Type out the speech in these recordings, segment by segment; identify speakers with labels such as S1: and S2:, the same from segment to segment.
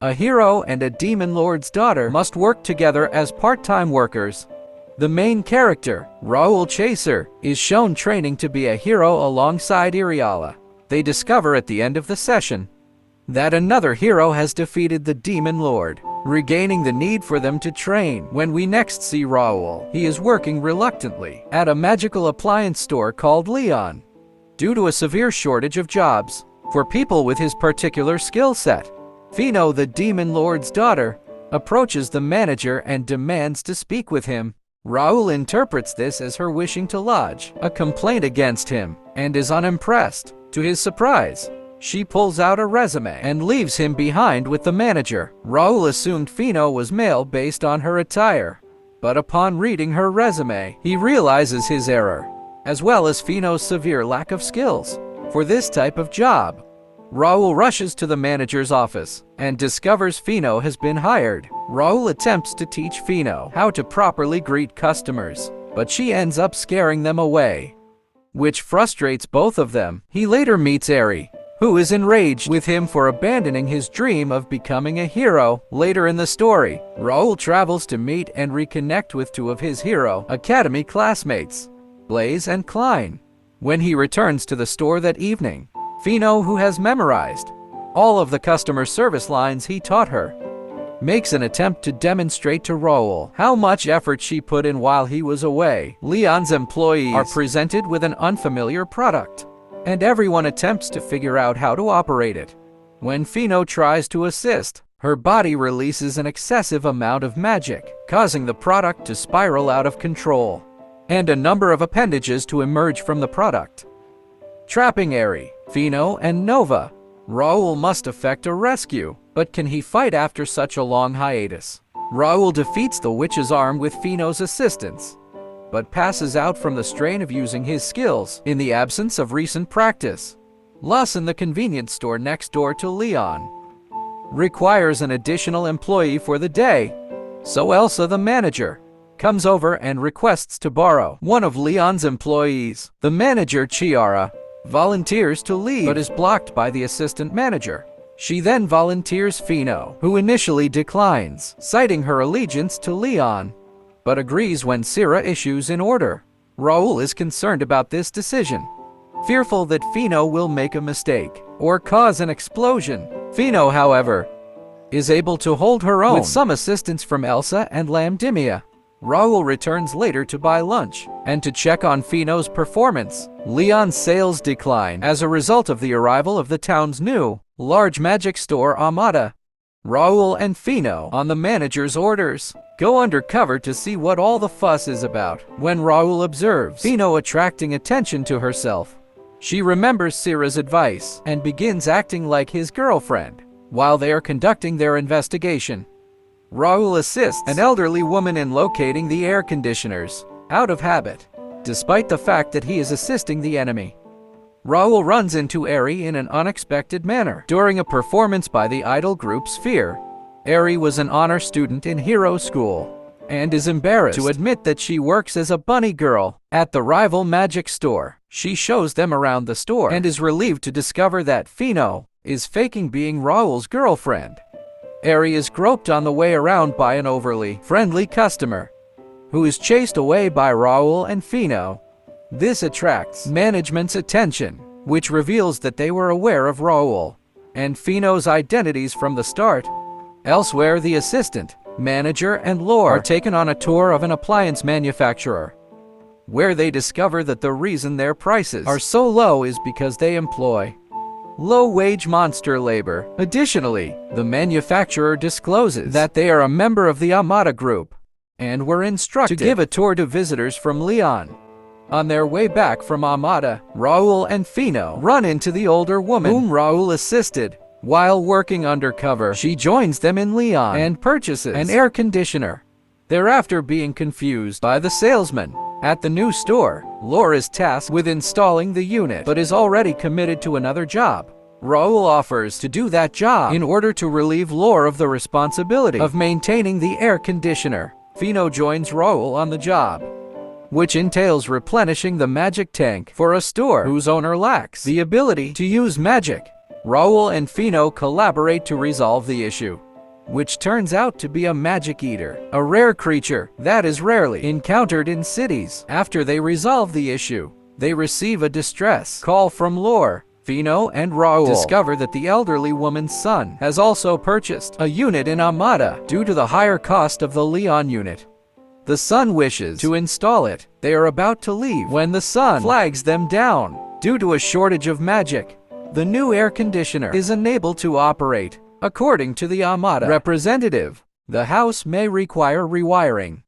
S1: A hero and a demon lord's daughter must work together as part-time workers. The main character, Raoul Chaser, is shown training to be a hero alongside Iriala. They discover at the end of the session that another hero has defeated the demon lord, regaining the need for them to train. When we next see Raoul, he is working reluctantly at a magical appliance store called Leon, due to a severe shortage of jobs for people with his particular skill set. Fino, the demon lord's daughter, approaches the manager and demands to speak with him. Raoul interprets this as her wishing to lodge a complaint against him and is unimpressed. To his surprise, she pulls out a resume and leaves him behind with the manager. Raoul assumed Fino was male based on her attire, but upon reading her resume, he realizes his error, as well as Fino's severe lack of skills for this type of job. Raoul rushes to the manager's office and discovers Fino has been hired. Raoul attempts to teach Fino how to properly greet customers, but she ends up scaring them away, which frustrates both of them. He later meets Eri, who is enraged with him for abandoning his dream of becoming a hero. Later in the story, Raoul travels to meet and reconnect with two of his Hero Academy classmates, Blaze and Klein. When he returns to the store that evening, Fino, who has memorized all of the customer service lines he taught her, makes an attempt to demonstrate to Raoul how much effort she put in while he was away. Leon's employees are presented with an unfamiliar product, and everyone attempts to figure out how to operate it. When Fino tries to assist, her body releases an excessive amount of magic, causing the product to spiral out of control, and a number of appendages to emerge from the product, trapping Eri, Fino, and Nova. Raoul must effect a rescue, but can he fight after such a long hiatus? Raoul defeats the witch's arm with Fino's assistance, but passes out from the strain of using his skills in the absence of recent practice. Lawson, the convenience store next door to Leon, requires an additional employee for the day, so Elsa, the manager, comes over and requests to borrow one of Leon's employees. The manager, Chiara, volunteers to leave but is blocked by the assistant manager. She then volunteers Fino, who initially declines, citing her allegiance to Leon, but agrees when Syrah issues an order. Raoul is concerned about this decision, fearful that Fino will make a mistake or cause an explosion. Fino, however, is able to hold her own with some assistance from Elsa and Lamdimia. Raoul returns later to buy lunch and to check on Fino's performance. Leon's sales decline as a result of the arrival of the town's new, large magic store Amada. Raoul and Fino, on the manager's orders, go undercover to see what all the fuss is about. When Raoul observes Fino attracting attention to herself, she remembers Syrah's advice and begins acting like his girlfriend. While they are conducting their investigation, Raoul assists an elderly woman in locating the air conditioners, out of habit, despite the fact that he is assisting the enemy. Raoul runs into Eri in an unexpected manner. During a performance by the idol group Sphere, Eri was an honor student in hero school and is embarrassed to admit that she works as a bunny girl at the rival magic store. She shows them around the store and is relieved to discover that Fino is faking being Raoul's girlfriend. Eri is groped on the way around by an overly friendly customer, who is chased away by Raoul and Fino. This attracts management's attention, which reveals that they were aware of Raoul and Fino's identities from the start. Elsewhere, the assistant, manager, and Lore are taken on a tour of an appliance manufacturer, where they discover that the reason their prices are so low is because they employ low-wage monster labor. Additionally, the manufacturer discloses that they are a member of the Amada group and were instructed to give a tour to visitors from Leon. On their way back from Amada, Raoul and Fino run into the older woman whom Raoul assisted while working undercover. She joins them in Leon and purchases an air conditioner. Thereafter, being confused by the salesman at the new store, Lore is tasked with installing the unit but is already committed to another job. Raoul offers to do that job in order to relieve Lore of the responsibility of maintaining the air conditioner. Fino joins Raoul on the job, which entails replenishing the magic tank for a store whose owner lacks the ability to use magic. Raoul and Fino collaborate to resolve the issue. which turns out to be a magic eater, a rare creature that is rarely encountered in cities. After they resolve the issue, they receive a distress call from Lore. Fino and Raul discover that the elderly woman's son has also purchased a unit in Amada due to the higher cost of the Leon unit. The son wishes to install it. They are about to leave when the son flags them down. Due to a shortage of magic, the new air conditioner is unable to operate. According to the Amada representative, the house may require rewiring,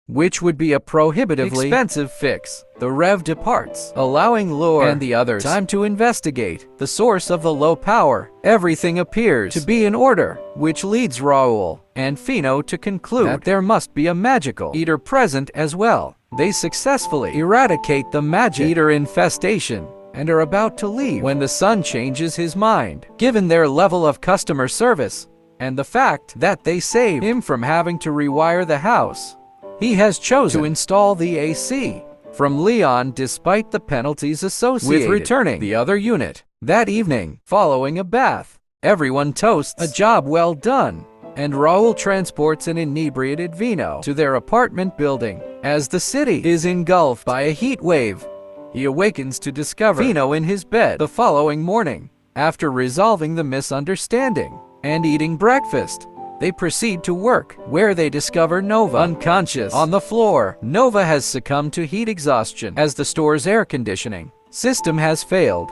S1: which would be a prohibitively expensive fix. The Rev departs, allowing Lore and the others time to investigate the source of the low power. Everything appears to be in order, which leads Raul and Fino to conclude that there must be a magical eater present as well. They successfully eradicate the magic eater infestation and are about to leave when the son changes his mind. Given their level of customer service and the fact that they saved him from having to rewire the house, he has chosen to install the AC from Leon despite the penalties associated with returning the other unit. That evening, following a bath, everyone toasts a job well done, and Raul transports an inebriated Vino to their apartment building. As the city is engulfed by a heat wave, he awakens to discover Fino in his bed the following morning. After resolving the misunderstanding and eating breakfast, they proceed to work, where they discover Nova unconscious on the floor. Nova has succumbed to heat exhaustion as the store's air conditioning system has failed.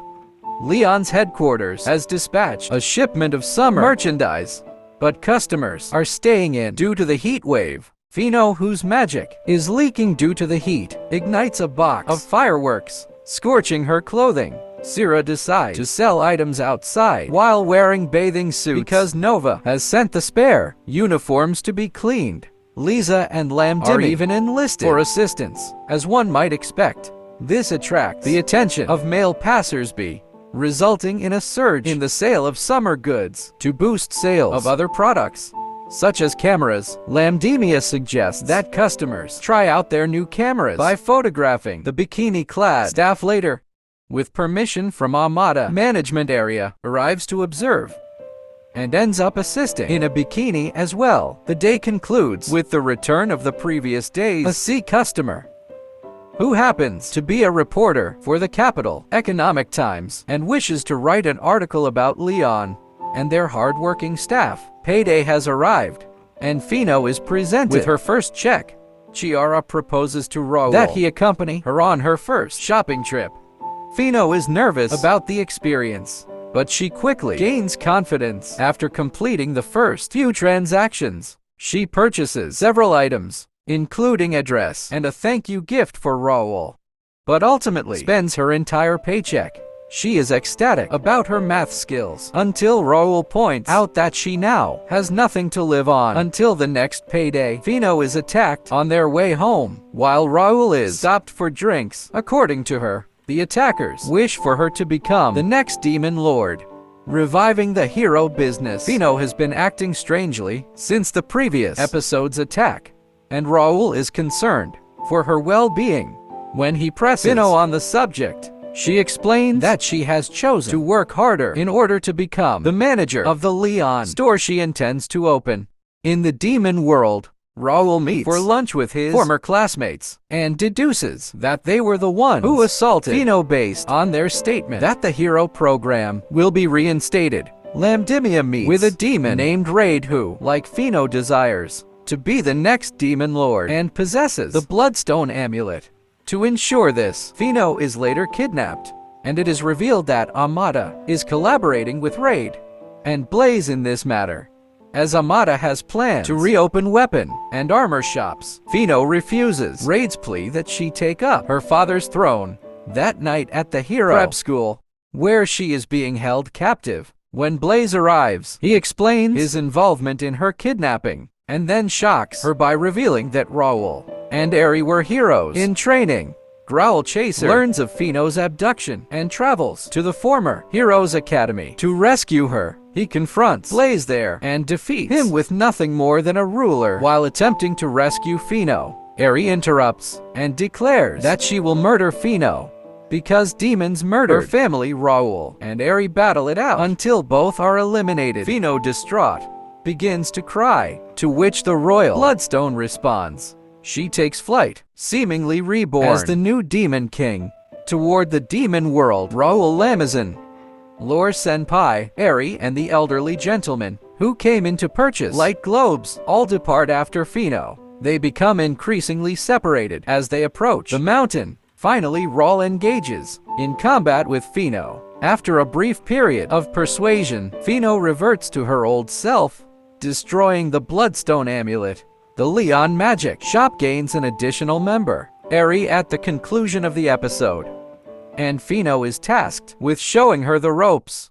S1: Leon's headquarters has dispatched a shipment of summer merchandise, but customers are staying in due to the heat wave. Fino, whose magic is leaking due to the heat, ignites a box of fireworks, scorching her clothing. Syrah decides to sell items outside while wearing bathing suits because Nova has sent the spare uniforms to be cleaned. Lisa and Lamdimi are even enlisted for assistance, as one might expect. This attracts the attention of male passersby, resulting in a surge in the sale of summer goods. To boost sales of other products, such as cameras, Lamdimia suggests that customers try out their new cameras by photographing the bikini-clad staff later. With permission from Amada, management area arrives to observe and ends up assisting in a bikini as well. The day concludes with the return of the previous day's C customer, who happens to be a reporter for the Capital Economic Times and wishes to write an article about Leon and their hard-working staff. Payday has arrived, and Fino is presented with her first check. Chiara proposes to Raul that he accompany her on her first shopping trip. Fino is nervous about the experience, but she quickly gains confidence after completing the first few transactions. She purchases several items, including a dress and a thank you gift for Raul, but ultimately spends her entire paycheck. She is ecstatic about her math skills until Raul points out that she now has nothing to live on until the next payday. Fino is attacked on their way home, while Raul is stopped for drinks. According to her, the attackers wish for her to become the next demon lord, reviving the hero business. Fino has been acting strangely since the previous episode's attack, and Raul is concerned for her well-being. When he presses Fino on the subject, she explains that she has chosen to work harder in order to become the manager of the Leon store she intends to open. In the demon world, Raul meets for lunch with his former classmates and deduces that they were the ones who assaulted Fino based on their statement that the hero program will be reinstated. Lamdimia meets with a demon named Raid who, like Fino, desires to be the next demon lord and possesses the Bloodstone amulet. To ensure this, Fino is later kidnapped, and it is revealed that Amada is collaborating with Raid and Blaze in this matter, as Amada has plans to reopen weapon and armor shops. Fino refuses Raid's plea that she take up her father's throne. That night at the hero prep school, where she is being held captive, when Blaze arrives, he explains his involvement in her kidnapping, and then shocks her by revealing that Raul and Eri were heroes in training. Growl Chaser learns of Fino's abduction and travels to the former Heroes Academy to rescue her. He confronts Blaze there and defeats him with nothing more than a ruler while attempting to rescue Fino. Eri interrupts and declares that she will murder Fino because demons murdered her family. Raul and Eri battle it out until both are eliminated. Fino, distraught begins to cry, to which the royal Bloodstone responds. She takes flight, seemingly reborn as the new Demon King. Toward the demon world, Raoul Lamazan, Lore Senpai, Eri, and the elderly gentleman, who came in to purchase light globes, all depart after Fino. They become increasingly separated as they approach the mountain. Finally, Raoul engages in combat with Fino. After a brief period of persuasion, Fino reverts to her old self, destroying the Bloodstone amulet. The Leon Magic Shop gains an additional member, Eri, at the conclusion of the episode, and Fino is tasked with showing her the ropes.